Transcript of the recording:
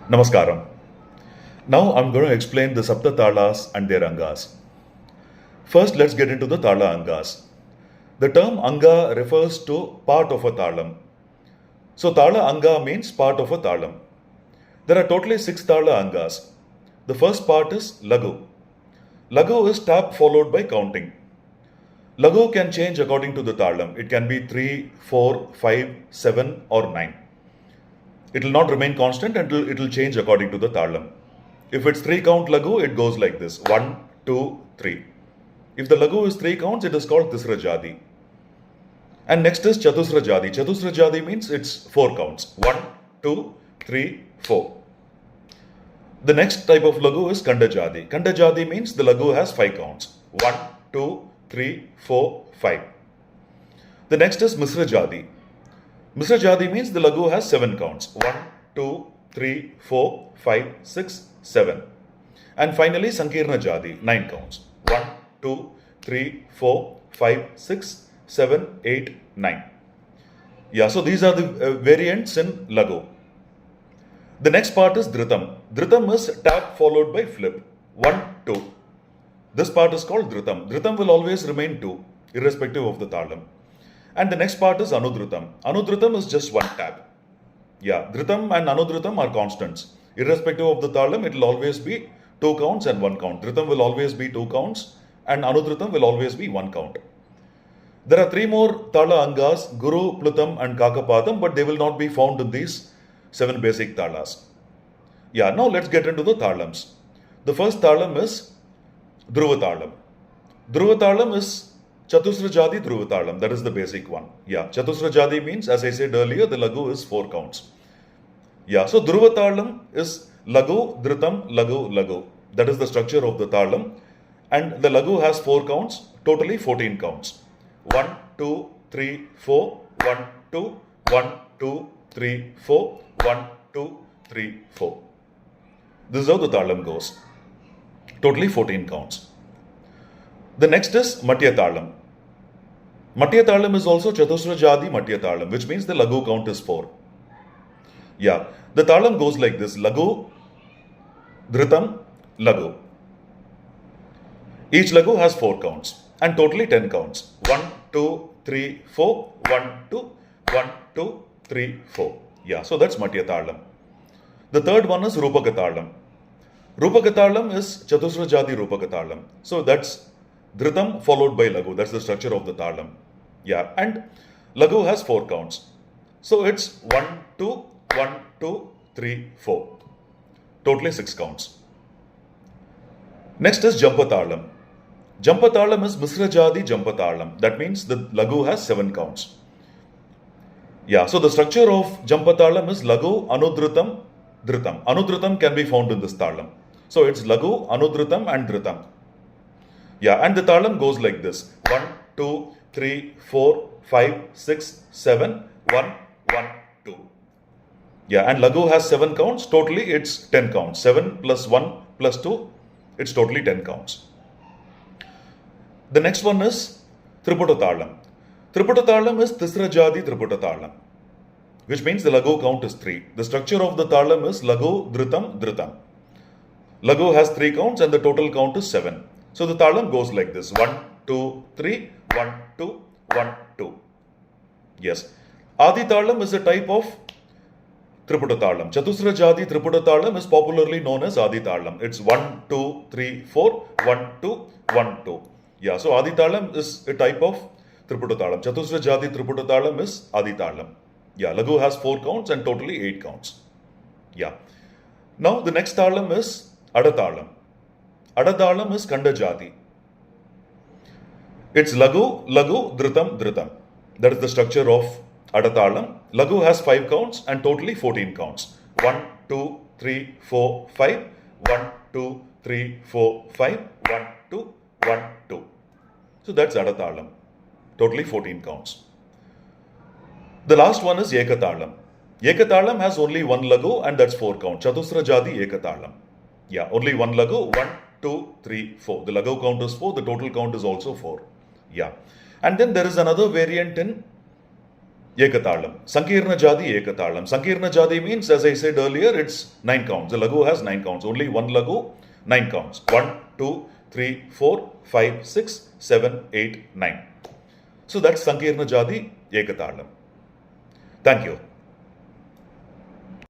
Namaskaram. Now I'm going to explain the Sapta Talas and their Angas. First, let's get into the Tala Angas. The term Anga refers to part of a Talam. So, Tala Anga means part of a Talam. There are totally 6 Tala Angas. The first part is Lagu. Lagu is tap followed by counting. Lagu can change according to the Talam. It can be 3, 4, 5, 7 or 9. It will not remain constant until it will change according to the Talam. If it's 3 count Lagu, it goes like this 1, 2, 3. If the Lagu is 3 counts, it is called Tisra Jadi. And next is Chatusra Jadi. Chatusra Jadi means it's 4 counts 1, 2, 3, 4. The next type of Lagu is Kanda Jadi. Kanda Jadi means the Lagu has 5 counts 1, 2, 3, 4, 5. The next is Misra Jadi. Misra Jadi means the Lagu has 7 counts 1, 2, 3, 4, 5, 6, 7. And finally Sankirna Jadi, 9 counts 1, 2, 3, 4, 5, 6, 7, 8, 9. Yeah, so these are the variants in Lagu. The next part is Dhritam. Dhritam is tap followed by flip 1, 2. This part is called Dhritam. Dhritam will always remain 2 irrespective of the Talam. And the next part is Anudhritam. Anudhritam is just 1 tap. Yeah, Dhritam and Anudhritam are constants. Irrespective of the Talam, it will always be 2 counts and 1 count. Dhritam will always be 2 counts and Anudhritam will always be 1 count. There are 3 more Tala Angas, Guru, Plutam and Kakapadam, but they will not be found in these 7 basic Talas. Yeah, now let's get into the Talams. The first Talam is Dhruva Talam. Dhruva Talam is Chatusra Jadi Dhruva Talam. That is the basic one. Yeah, Chatusra Jadi means, as I said earlier, the Lagu is 4 counts. Yeah, so Dhruva Talam is Lagu, Dhritam, Lagu, Lagu. That is the structure of the Talam. And the Lagu has 4 counts, totally 14 counts. 1, 2, 3, 4, 1, 2, 1, 2, 3, 4, 1, 2, 3, 4. This is how the Talam goes. Totally 14 counts. The next is Matya Talam. Matya Talam is also Chatusra Jadi Matya Talam, which means the Lagu count is 4. Yeah, the Talam goes like this Lagu, Dhritam, Lagu. Each Lagu has 4 counts and totally 10 counts 1, 2, 3, 4, 1, 2, 1, 2, 3, 4. Yeah, so that's Matya Talam. The third one is Rupaka Talam. Rupaka Talam is Chatusra Jadi Rupaka Talam. So that's Dhritam followed by Lagu. That's the structure of the Talam. Yeah, and Lagu has 4 counts. So it's 1, 2, 1, 2, 3, 4. Totally 6 counts. Next is Jampa Talam. Jampa Talam is Misra Jadi Jampa Talam. That means the Lagu has 7 counts. Yeah, so the structure of Jampa Talam is Lagu, Anudhritam, Dhritam. Anudhritam can be found in this Talam. So it's Lagu, Anudhritam and Dhritam. Yeah, and the Talam goes like this 1, 2, 3, 4, 5, 6, 7, 1, 1, 2. Yeah, and Lagu has 7 counts. Totally it's 10 counts. 7 plus 1 plus 2, it's totally 10 counts. The next one is Triputa Talam. Triputa Talam is Tisra Jadi Triputa Talam, which means the Lagu count is 3. The structure of the Talam is Lagu, Dhritam, Dhritam. Lagu has 3 counts and the total count is 7. So the Talam goes like this 1, 2, 3, 1, 2, 1, 2. Yes. Adi Talam is a type of Triputa Talam. Chatusra Jadi Triputa Talam is popularly known as Adi Talam. It's 1, 2, 3, 4, 1, 2, 1, 2. Yeah, so Adi Talam is a type of Triputa Talam. Chatusra Jadi Triputa Talam is Adi Talam. Yeah, Lagu has 4 counts and totally 8 counts. Yeah. Now the next Talam is Adatalam. Adatalam is Kanda Jadi. It's Lagu, Lagu, Dhritam, Dhritam. That is the structure of Adatalam. Lagu has 5 counts and totally 14 counts. 1, 2, 3, 4, 5. 1, 2, 3, 4, 5. 1, 2, 1, 2. So that's Adatalam. Totally 14 counts. The last one is Ekatalam. Ekatalam has only 1 Lagu and that's 4 counts. Chatusra Jadi Ekatalam. Yeah, only 1 Lagu. 1, 2, 3, 4. The Lagu count is 4. The total count is also 4. Yeah. And then there is another variant in Ekatalam. Sankirna Jadi Ekatalam. Sankirna Jadi means, as I said earlier, it's 9 counts. The lagu has 9 counts. Only one lagu, 9 counts. 1, 2, 3, 4, 5, 6, 7, 8, 9. So that's Sankirna Jadi Ekatalam. Thank you.